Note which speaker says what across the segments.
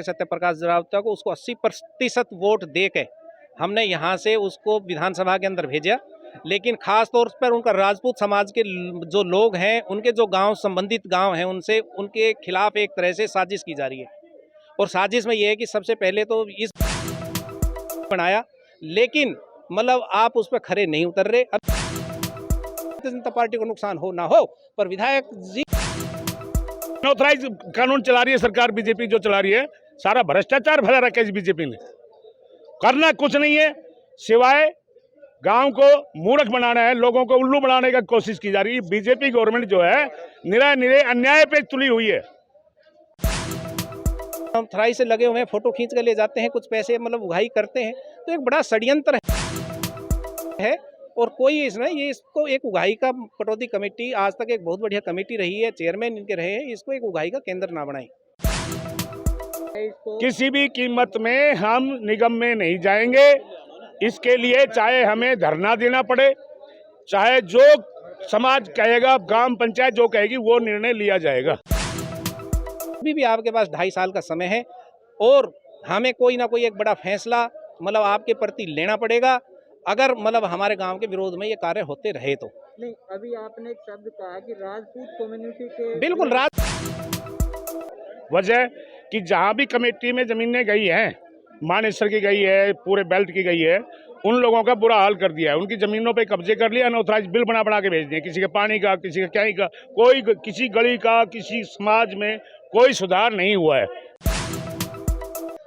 Speaker 1: सत्यप्रकाश जरावता को उसको 80% वोट दे के हमने यहाँ से उसको विधानसभा के अंदर भेजा। लेकिन खास तौर पर उनका राजपूत समाज के जो लोग हैं, उनके जो गांव संबंधित गांव हैं, उनसे उनके खिलाफ एक तरह से साजिश की जा रही है। और साजिश में ये है कि सबसे पहले तो इस बनाया, लेकिन मतलब आप उस पर खरे नहीं उतर रहे। अब जनता पार्टी को नुकसान हो ना हो, पर विधायक जी
Speaker 2: अनऑथराइज कानून चला रही है सरकार, बीजेपी जो चला रही है, सारा भ्रष्टाचार भरा रखा है इस बीजेपी ने। करना कुछ नहीं है सिवाय गांव को मूर्ख बनाना है, लोगों को उल्लू बनाने की कोशिश की जा रही है। बीजेपी गवर्नमेंट जो है निरे अन्याय पे तुली हुई है।
Speaker 1: हम थराई से लगे हुए हैं, फोटो खींच कर ले जाते हैं, कुछ पैसे मतलब उगाही करते हैं, तो एक बड़ा षड्यंत्र है। और कोई इसमें ये इसको एक उगाही का कटौती कमेटी आज तक एक बहुत बढ़िया कमेटी रही है, चेयरमैन इनके रहे हैं, इसको एक उगाही का केंद्र ना बनाएं।
Speaker 2: किसी भी कीमत में हम निगम में नहीं जाएंगे। इसके लिए चाहे हमें धरना देना पड़े, चाहे जो समाज कहेगा, ग्राम पंचायत जो कहेगी, वो निर्णय लिया जाएगा।
Speaker 1: अभी भी आपके पास 2.5 साल का समय है और हमें कोई ना कोई एक बड़ा फैसला मतलब आपके प्रति लेना पड़ेगा, अगर मतलब हमारे गांव के विरोध में ये कार्य होते रहे तो।
Speaker 3: नहीं, अभी आपने एक शब्द कहा कि राजपूत कम्युनिटी के
Speaker 1: बिल्कुल
Speaker 2: वजह कि जहां भी कमेटी में जमीनें गई हैं, मानेसर की गई है, पूरे बेल्ट की गई है, उन लोगों का बुरा हाल कर दिया है। उनकी जमीनों पे कब्जे कर लिया, अनऑथराइज बिल बना के भेज दिए। किसी के पानी का, किसी का क्या का, कोई किसी गली का, किसी समाज में कोई सुधार नहीं हुआ है।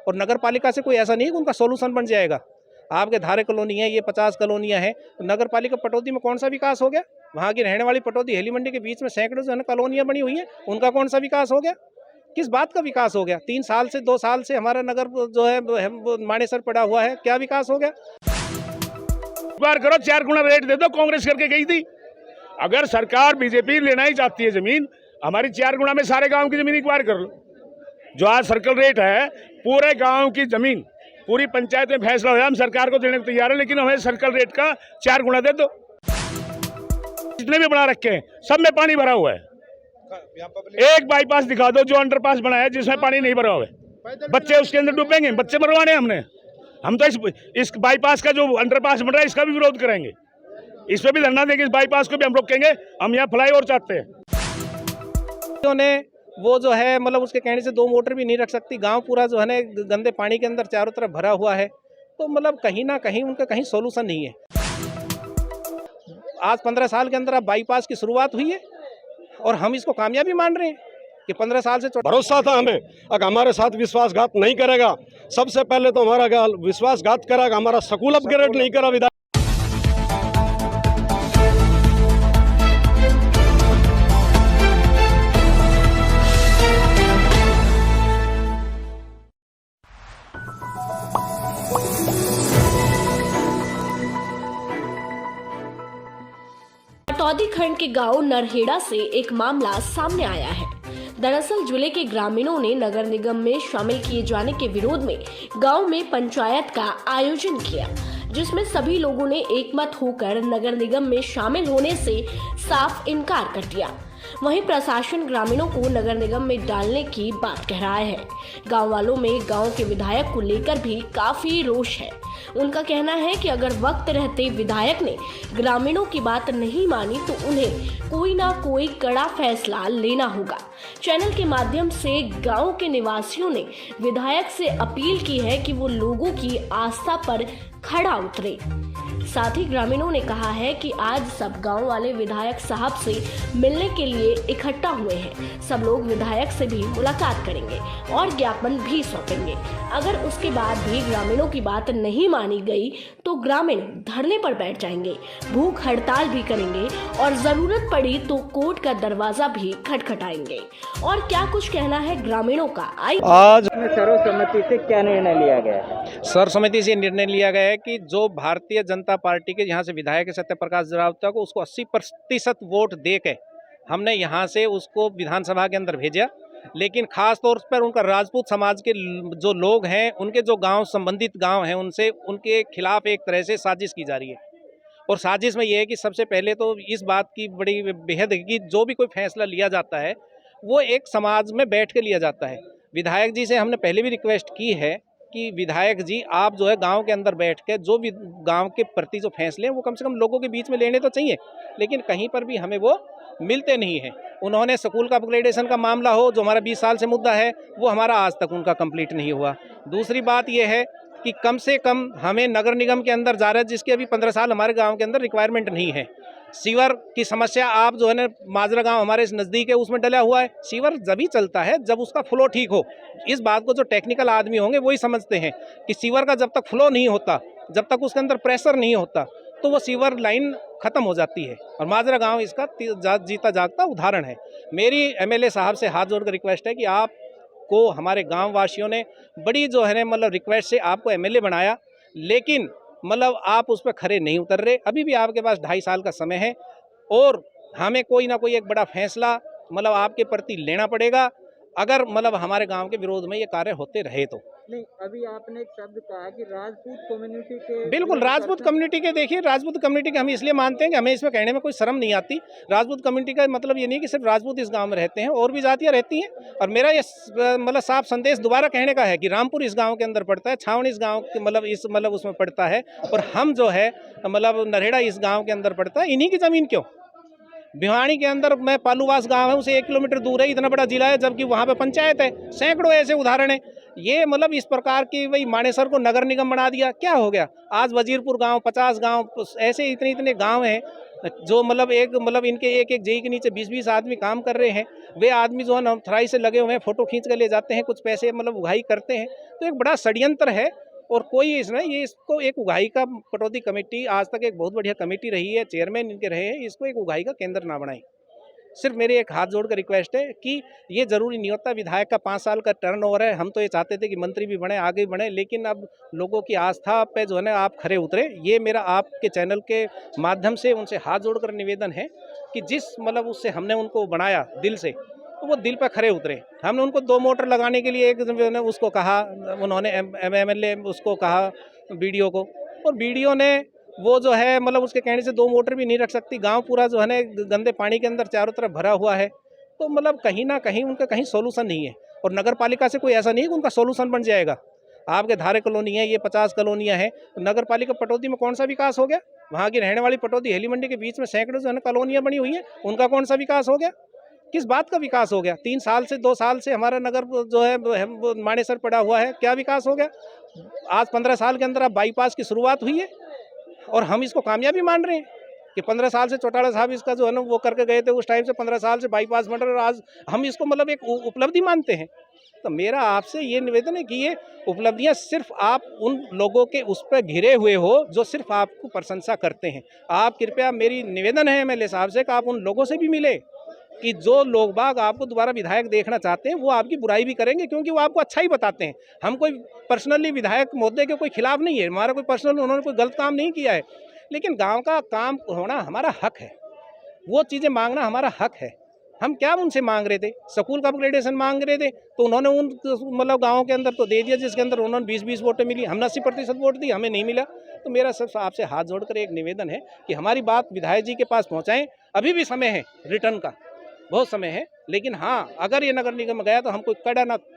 Speaker 1: और नगर पालिका से कोई ऐसा नहीं है कि उनका सोल्यूशन बन जाएगा। आपके धारे कॉलोनी है, ये 50 कॉलोनियां हैं, तो नगर पालिका पटौदी में कौन सा विकास हो गया? वहाँ की रहने वाली पटौदी हेली मंडी के बीच में सैकड़ों जो है कॉलोनियां बनी हुई हैं, उनका कौन सा विकास हो गया? किस बात का विकास हो गया? 3 साल से 2 साल से हमारा नगर जो है मानेसर पड़ा हुआ है, क्या विकास हो गया?
Speaker 2: बार करो, 4 गुना रेट दे दो, कांग्रेस करके गई थी। अगर सरकार बीजेपी लेना ही चाहती है जमीन, हमारी 4 गुना में सारे गांव की जमीन एक्वायर कर लो। जो आज सर्कल रेट है, पूरे गांव की जमीन पूरी पंचायत में फैसला हो, हम सरकार को देने को तैयार है, लेकिन हमें सर्कल रेट का 4 गुना दे दो। जितने भी बना रखे हैं सब में पानी भरा हुआ है। एक बाईपास दिखा दो जो अंडरपास बना है जिसमें पानी नहीं भरा हुआ है, बच्चे उसके अंदर डूबेंगे। बच्चे मरवाने हमने, हम तो इस बाईपास का जो अंडरपास बन रहा है इसका भी विरोध करेंगे, इस पे भी धरना देंगे, इस बाईपास को भी हम रोकेंगे। हम यहाँ फ्लाईओवर चाहते हैं।
Speaker 1: वो जो है मतलब उसके कहने से 2 मोटर भी नहीं रख सकती, गांव पूरा जो है ना गंदे पानी के अंदर चारों तरफ भरा हुआ है। तो मतलब कहीं ना कहीं उनका कहीं सोल्यूशन नहीं है। आज 15 साल के अंदर अब बाईपास की शुरुआत हुई है और हम इसको कामयाबी मान रहे हैं कि 15 साल से
Speaker 4: भरोसा था हमें, अगर हमारे साथ विश्वासघात नहीं करेगा, सबसे पहले तो हमारा विश्वासघात करेगा, हमारा स्कूल अपग्रेड नहीं करा विधायक।
Speaker 5: पटौदी खंड के गांव नरहेड़ा से एक मामला सामने आया है। दरअसल जिले के ग्रामीणों ने नगर निगम में शामिल किए जाने के विरोध में गांव में पंचायत का आयोजन किया, जिसमें सभी लोगों ने एकमत होकर नगर निगम में शामिल होने से साफ इनकार कर दिया। वहीं प्रशासन ग्रामीणों को नगर निगम में डालने की बात कह रहा है। गांव वालों में गांव के विधायक को लेकर भी काफी रोष है। उनका कहना है कि अगर वक्त रहते विधायक ने ग्रामीणों की बात नहीं मानी तो उन्हें कोई ना कोई कड़ा फैसला लेना होगा। चैनल के माध्यम से गांव के निवासियों ने विधायक से अपील की है कि वो लोगों की आस्था पर खड़ा उतरे। साथ ही ग्रामीणों ने कहा है कि आज सब गांव वाले विधायक साहब से मिलने के लिए इकट्ठा हुए हैं। सब लोग विधायक से भी मुलाकात करेंगे और ज्ञापन भी सौंपेंगे। अगर उसके बाद भी ग्रामीणों की बात नहीं मानी गई तो ग्रामीण धरने पर बैठ जाएंगे, भूख हड़ताल भी करेंगे और जरूरत पड़ी तो कोर्ट का दरवाजा भी खटखटाएंगे। और क्या कुछ कहना है ग्रामीणों का,
Speaker 3: आज सर्वसम्मति से क्या निर्णय लिया गया है?
Speaker 1: सर्वसम्मति से निर्णय लिया गया है कि जो भारतीय जनता पार्टी के यहाँ से विधायक सत्यप्रकाश जरावता को उसको 80% वोट दे के हमने यहाँ से उसको विधानसभा के अंदर भेजा। लेकिन खास तौर पर उनका राजपूत समाज के जो लोग हैं, उनके जो गांव संबंधित गांव हैं, उनसे उनके खिलाफ एक तरह से साजिश की जा रही है। और साजिश में ये है कि सबसे पहले तो इस बात की बड़ी बेहद है कि जो भी कोई फैसला लिया जाता है वो एक समाज में बैठ के लिया जाता है। विधायक जी से हमने पहले भी रिक्वेस्ट की है कि विधायक जी आप जो है गांव के अंदर बैठ के जो भी गांव के प्रति जो फैसले हैं वो कम से कम लोगों के बीच में लेने तो चाहिए, लेकिन कहीं पर भी हमें वो मिलते नहीं हैं। उन्होंने स्कूल का अपग्रेडेशन का मामला हो जो हमारा 20 साल से मुद्दा है वो हमारा आज तक उनका कंप्लीट नहीं हुआ। दूसरी बात ये है कि कम से कम हमें नगर निगम के अंदर जा रहा है जिसके अभी 15 साल हमारे गांव के अंदर रिक्वायरमेंट नहीं है। सीवर की समस्या आप जो है ना माजरा गांव हमारे नज़दीक है उसमें डला हुआ है। सीवर जब ही चलता है जब उसका फ्लो ठीक हो। इस बात को जो टेक्निकल आदमी होंगे वही समझते हैं कि सीवर का जब तक फ्लो नहीं होता, जब तक उसके अंदर प्रेशर नहीं होता तो वो सीवर लाइन ख़त्म हो जाती है। और माजरा गांव इसका जीता जागता उदाहरण है। मेरी एमएलए साहब से हाथ जोड़कर रिक्वेस्ट है कि आपको हमारे गाँव वासियों ने बड़ी जो है मतलब रिक्वेस्ट से आपको एमएलए बनाया, लेकिन मतलब आप उस पर खरे नहीं उतर रहे। अभी भी आपके पास 2.5 साल का समय है और हमें कोई ना कोई एक बड़ा फैसला मतलब आपके प्रति लेना पड़ेगा अगर मतलब हमारे गांव के विरोध में ये कार्य होते रहे तो।
Speaker 3: नहीं, अभी आपने एक शब्द कहा कि राजपूत कम्युनिटी के,
Speaker 1: बिल्कुल राजपूत कम्युनिटी के, देखिए राजपूत कम्युनिटी के हम इसलिए मानते हैं कि हमें इसमें कहने में कोई शर्म नहीं आती। राजपूत कम्युनिटी का मतलब ये नहीं कि सिर्फ राजपूत इस गांव में रहते हैं, और भी जातियां रहती हैं। और मेरा ये मतलब साफ संदेश दोबारा कहने का है कि रामपुर इस गांव के अंदर पड़ता है, छावनी इस गांव के मतलब उसमें पड़ता है, और हम जो है मतलब नरहेड़ा इस गाँव के अंदर पड़ता है। इन्हीं की ज़मीन क्यों? भिवानी के अंदर मैं पालूवास गांव है, उसे 1 किलोमीटर दूर है, इतना बड़ा जिला है, जबकि वहाँ पे पंचायत है। सैकड़ों ऐसे उदाहरण हैं। ये मतलब इस प्रकार की भाई मानेसर को नगर निगम बना दिया, क्या हो गया? आज वजीरपुर गांव, 50 गांव, ऐसे इतने गांव हैं जो मतलब इनके एक जेई के नीचे 20-20 आदमी काम कर रहे हैं। वे आदमी जो है नौथराई से लगे हुए हैं, फोटो खींच कर ले जाते हैं, कुछ पैसे मतलब उगाही करते हैं। तो एक बड़ा षड्यंत्र है और कोई इसमें ये इसको एक उगाही का कटौती कमेटी आज तक एक बहुत बढ़िया कमेटी रही है, चेयरमैन इनके रहे हैं, इसको एक उगाही का केंद्र ना बनाएं। सिर्फ मेरे एक हाथ जोड़कर रिक्वेस्ट है कि ये जरूरी नहीं होता विधायक का 5 साल का टर्नओवर है। हम तो ये चाहते थे कि मंत्री भी बने, आगे बढ़े, लेकिन अब लोगों की आस्था पे जो है ना आप खरे उतरे। ये मेरा आपके चैनल के माध्यम से उनसे हाथ जोड़कर निवेदन है कि जिस मतलब उससे हमने उनको बनाया दिल से, तो वो दिल पर खरे उतरे। हमने उनको 2 मोटर लगाने के लिए एक उसको कहा, उन्होंने एमएलए उसको कहा बीडीओ को, और बीडीओ ने वो जो है मतलब उसके कहने से 2 मोटर भी नहीं रख सकती। गांव पूरा जो है ना गंदे पानी के अंदर चारों तरफ भरा हुआ है। तो मतलब कहीं ना कहीं उनका कहीं सोल्यूशन नहीं है, और नगर पालिका से कोई ऐसा नहीं है कि उनका सोल्यूशन बन जाएगा। आपके धारे कॉलोनी है, ये 50 कॉलोनियाँ हैं, तो नगर पालिका पटौदी में कौन सा विकास हो गया? वहाँ की रहने वाली पटौदी हेली मंडी के बीच में सैकड़ों जो है ना कॉलोनियाँ बनी हुई हैं, उनका कौन सा विकास हो गया? किस बात का विकास हो गया? 3 साल से 2 साल से हमारा नगर जो है मानेसर पड़ा हुआ है, क्या विकास हो गया? आज 15 साल के अंदर अब बाईपास की शुरुआत हुई है और हम इसको कामयाबी मान रहे हैं कि 15 साल से चौटाला साहब इसका जो है ना वो करके गए थे, उस टाइम से 15 साल से बाईपास बन रहा है, और आज हम इसको मतलब एक उपलब्धि मानते हैं। तो मेरा आपसे ये निवेदन है कि ये उपलब्धियां सिर्फ आप उन लोगों के उस पर घिरे हुए हो जो सिर्फ आपको प्रशंसा करते हैं। आप कृपया, मेरी निवेदन है एमएलए साहब से कि आप उन लोगों से भी मिले कि जो लोग बाग आपको दोबारा विधायक देखना चाहते हैं, वो आपकी बुराई भी करेंगे क्योंकि वो आपको अच्छा ही बताते हैं। हम कोई पर्सनली विधायक महोदय के कोई खिलाफ नहीं है, हमारा कोई पर्सनल उन्होंने कोई गलत काम नहीं किया है, लेकिन गांव का काम होना हमारा हक है, वो चीज़ें मांगना हमारा हक है। हम क्या उनसे मांग रहे थे? स्कूल का अपग्रेडेशन मांग रहे थे, तो उन्होंने उन मतलब गाँव के अंदर तो दे दिया जिसके अंदर उन्होंने 20-20 वोटें मिली। हमने 80% वोट दी, हमें नहीं मिला। तो मेरा सिर्फ आपसे हाथ जोड़कर एक निवेदन है कि हमारी बात विधायक जी के पास पहुँचाएँ। अभी भी समय है, रिटर्न का बहुत समय है, लेकिन हाँ, अगर ये नगर निगम गया तो हम कोई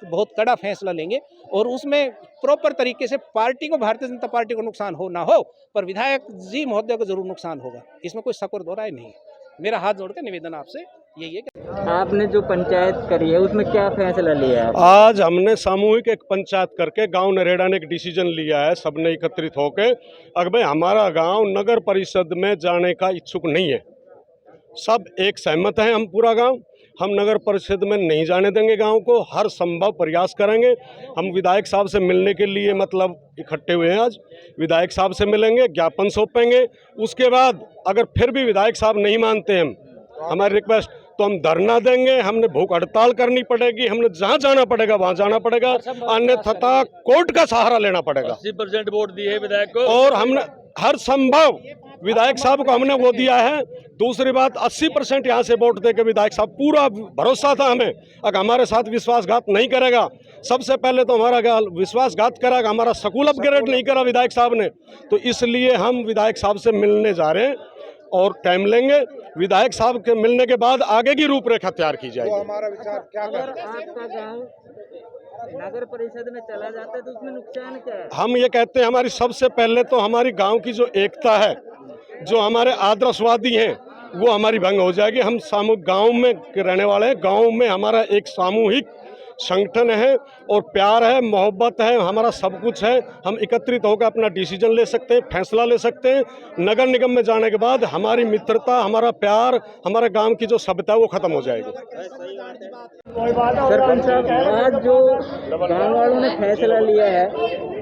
Speaker 1: बहुत कड़ा फैसला लेंगे, और उसमें प्रॉपर तरीके से पार्टी को, भारतीय जनता पार्टी को नुकसान हो ना हो, पर विधायक जी महोदय को जरूर नुकसान होगा, इसमें कोई शक और दो राय नहीं है। मेरा हाथ जोड़कर निवेदन आपसे यही है कि
Speaker 3: आपने जो पंचायत करी है उसमें क्या फैसला लिया है?
Speaker 4: आज हमने सामूहिक एक पंचायत करके गांव नरेड़ा ने एक डिसीजन लिया है, सबने एकत्रित होकर। अगर भाई हमारा गांव नगर परिषद में जाने का इच्छुक नहीं है, सब एक सहमत हैं, हम पूरा गांव, हम नगर परिषद में नहीं जाने देंगे गांव को, हर संभव प्रयास करेंगे। हम विधायक साहब से मिलने के लिए मतलब इकट्ठे हुए हैं, आज विधायक साहब से मिलेंगे, ज्ञापन सौंपेंगे। उसके बाद अगर फिर भी विधायक साहब नहीं मानते हम हमारी रिक्वेस्ट, तो हम धरना देंगे, हमने भूख हड़ताल करनी पड़ेगी, हमने जहाँ जाना पड़ेगा वहाँ जाना पड़ेगा, अन्यथा कोर्ट का सहारा लेना पड़ेगा।
Speaker 2: 80% वोट दिए विधायक को,
Speaker 4: और हमने हर संभव विधायक साहब को हमने वो दिया है। दूसरी बात, 80% यहाँ से वोट देकर विधायक साहब, पूरा भरोसा था हमें, अगर हमारे साथ विश्वासघात नहीं करेगा, सबसे पहले तो हमारा विश्वासघात करेगा, हमारा स्कूल अपग्रेड नहीं करा विधायक साहब ने, तो इसलिए हम विधायक साहब से मिलने जा रहे हैं और टाइम लेंगे। विधायक साहब के मिलने के बाद आगे की रूपरेखा तैयार की जाएगी।
Speaker 3: हमारा विचार क्या? अगर आपका गाँव नगर परिषद में चला जाता है तो उसमें नुकसान क्या है?
Speaker 4: हम ये कहते हैं हमारी सबसे पहले तो हमारी गांव की जो एकता है, जो हमारे आदर्शवादी हैं, वो हमारी भंग हो जाएगी। हम सामूहिक गांव में रहने वाले हैं, गांव में हमारा एक सामूहिक संगठन है और प्यार है, मोहब्बत है, हमारा सब कुछ है। हम एकत्रित होकर अपना डिसीजन ले सकते हैं, फैसला ले सकते हैं। नगर निगम में जाने के बाद हमारी मित्रता, हमारा प्यार, हमारे गांव की जो सभ्यता है वो खत्म हो जाएगी।
Speaker 3: सरपंच साहब, आज जो गाँव वालों ने फैसला लिया है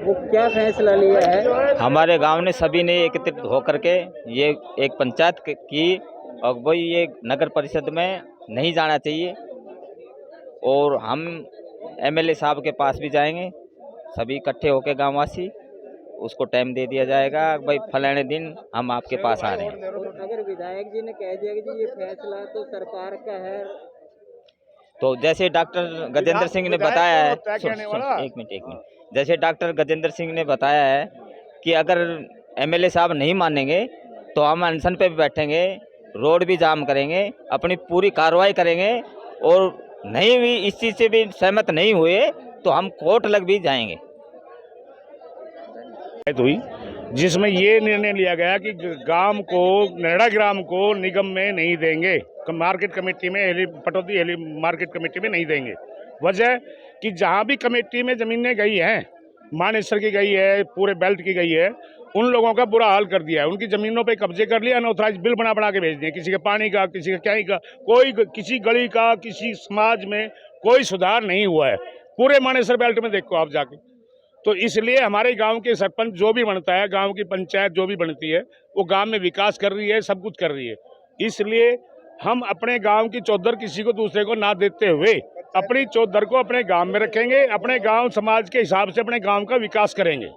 Speaker 3: वो क्या फैसला लिया है?
Speaker 6: हमारे गांव ने सभी ने एकत्रित होकर के ये एक पंचायत की और वही ये नगर परिषद में नहीं जाना चाहिए और हम एमएलए साहब के पास भी जाएंगे, सभी इकट्ठे होकर गांववासी, उसको टाइम दे दिया जाएगा भाई फलाने दिन हम आपके पास आ रहे हैं।
Speaker 3: और अगर विधायक जी ने कह दिया कि जी ये फैसला तो सरकार का है,
Speaker 6: तो जैसे डॉक्टर गजेंद्र सिंह ने बताया है, एक मिनट, जैसे डॉक्टर गजेंद्र सिंह ने बताया है कि अगर एमएलए साहब नहीं मानेंगे तो हम अनशन पे भी बैठेंगे, रोड भी जाम करेंगे, अपनी पूरी कार्रवाई करेंगे और नहीं भी इस चीज़ से भी सहमत नहीं हुए तो हम कोर्ट लग भी जाएंगे।
Speaker 2: हुई जिसमें ये निर्णय लिया गया कि गांव को, नरेड़ा ग्राम को निगम में नहीं देंगे, मार्केट कमेटी में, पटौदी मार्केट कमेटी में नहीं देंगे। वजह कि जहां भी कमेटी में ज़मीनें गई हैं, मानेसर की गई है, पूरे बेल्ट की गई है, उन लोगों का बुरा हाल कर दिया है। उनकी ज़मीनों पे कब्जे कर लिया, अनऑथराइज बिल बना के भेज दिए, किसी के पानी का, किसी का क्या का, कोई किसी गली का, किसी समाज में कोई सुधार नहीं हुआ है। पूरे मानेसर बेल्ट में देखो आप जाके। तो इसलिए हमारे गांव के सरपंच जो भी बनता है, गांव की पंचायत जो भी बनती है, वो गांव में विकास कर रही है, सब कुछ कर रही है। इसलिए हम अपने गांव की चौधर किसी को दूसरे को ना देते हुए अपनी चौधर को अपने गांव में रखेंगे, अपने गांव समाज के हिसाब से अपने गांव का विकास करेंगे।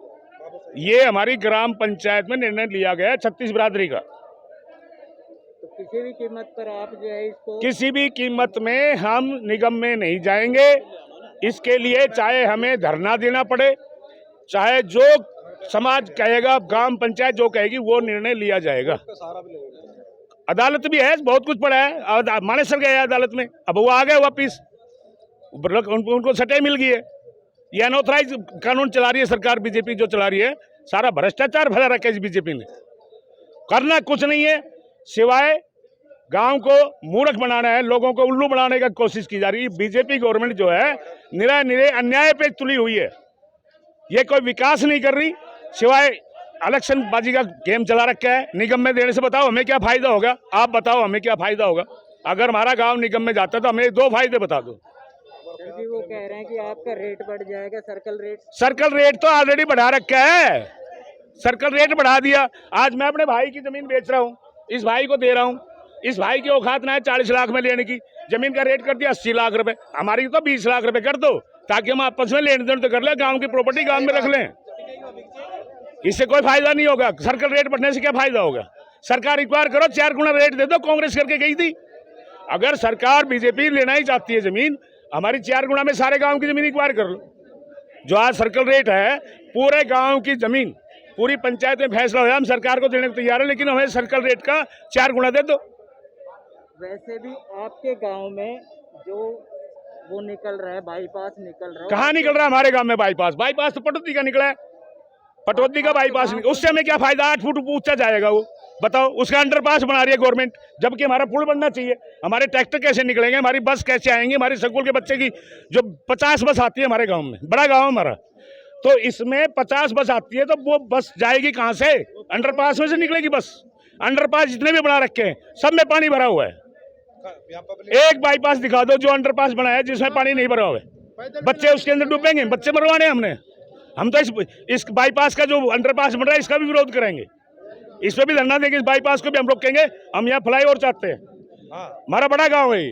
Speaker 2: ये हमारी ग्राम पंचायत में निर्णय लिया गया है 36 बिरादरी का।
Speaker 3: तो किसी भी कीमत पर आप जो है इसको,
Speaker 2: किसी भी कीमत में हम निगम में नहीं जाएंगे। इसके लिए चाहे हमें धरना देना पड़े, चाहे जो समाज कहेगा, ग्राम पंचायत जो कहेगी वो निर्णय लिया जाएगा। अदालत भी है, बहुत कुछ पड़ा है, मानेसर गए अदालत में, अब वो आ गए वापिस, उनको सटे मिल गई है। ये अनऑथराइज कानून चला रही है सरकार, बीजेपी जो चला रही है, सारा भ्रष्टाचार भरा रखा है इस बीजेपी ने। करना कुछ नहीं है सिवाय गांव को मूर्ख बनाना है, लोगों को उल्लू बनाने का कोशिश की जा रही है। बीजेपी गवर्नमेंट जो है निरे अन्याय पे तुली हुई है। ये कोई विकास नहीं कर रही, सिवाय इलेक्शन बाजी का गेम चला रखा है। निगम में देने से बताओ हमें क्या फायदा होगा, आप बताओ हमें क्या फायदा होगा। अगर हमारा गांव निगम में जाता तो हमें 2 फायदे बता दो।
Speaker 3: जी वो कह रहे हैं कि आपका रेट बढ़ जाएगा, सर्कल रेट।
Speaker 2: सर्कल रेट तो ऑलरेडी बढ़ा रखा है, सर्कल रेट बढ़ा दिया। आज मैं अपने भाई की जमीन बेच रहा हूँ, इस भाई को दे रहा हूँ, इस भाई की औकात ना है 40 लाख में लेने की, जमीन का रेट कर दिया 80 लाख रुपए, हमारी तो 20 लाख रुपए कर दो, ताकि हम आपस में लेन देन तो कर ले, गांव की प्रॉपर्टी गांव में रख लें। इससे कोई फायदा नहीं होगा। सर्कल रेट बढ़ने से क्या फायदा होगा? सरकार रिक्वायर करो 4 गुना रेट दे दो, कांग्रेस करके गई थी। अगर सरकार बीजेपी लेना ही चाहती है जमीन, हमारी 4 गुना में सारे गांव की जमीन रिक्वायर कर लो। जो आज सर्कल रेट है, पूरे गांव की जमीन, पूरी पंचायत में फैसला हुआ, हम सरकार को देने को तैयार है, लेकिन हमें सर्कल रेट का 4 गुना दे दो।
Speaker 3: वैसे भी आपके गांव में जो वो निकल रहा है, बाईपास निकल रहा है,
Speaker 2: कहाँ निकल रहा है हमारे गांव में बाईपास? बाईपास तो पटौदी का निकला है, पटौदी का बाईपास, उससे हमें क्या फायदा? 8 फुट ऊंचा जाएगा वो, बताओ। उसका अंडरपास बना रही है गवर्नमेंट, जबकि हमारा पुल बनना चाहिए। हमारे ट्रैक्टर कैसे निकलेंगे, हमारी बस कैसे आएंगी, हमारी स्कूल के बच्चे की जो 50 बस आती है हमारे गाँव में, बड़ा गाँव हमारा, तो इसमें 50 बस आती है, तो वो बस जाएगी कहाँ से? अंडरपास में से निकलेगी बस। अंडरपास जितने भी बना रखे हैं सब में पानी भरा हुआ है। एक बाईपास दिखा दो जो अंडरपास बनाया है जिसमें पानी नहीं भरा हुआ है, बच्चे उसके अंदर डूबेंगे, बच्चे मरवाने हमने। हम तो इस बाईपास का जो अंडरपास बन रहा है इसका भी विरोध करेंगे, इस पर भी धरना देंगे, इस बाईपास को भी हम रोकेंगे। हम यहाँ फ्लाईओवर चाहते हैं, हमारा बड़ा गाँव है ये।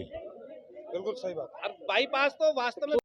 Speaker 1: बिल्कुल सही बात। अब बाईपास तो वास्तव में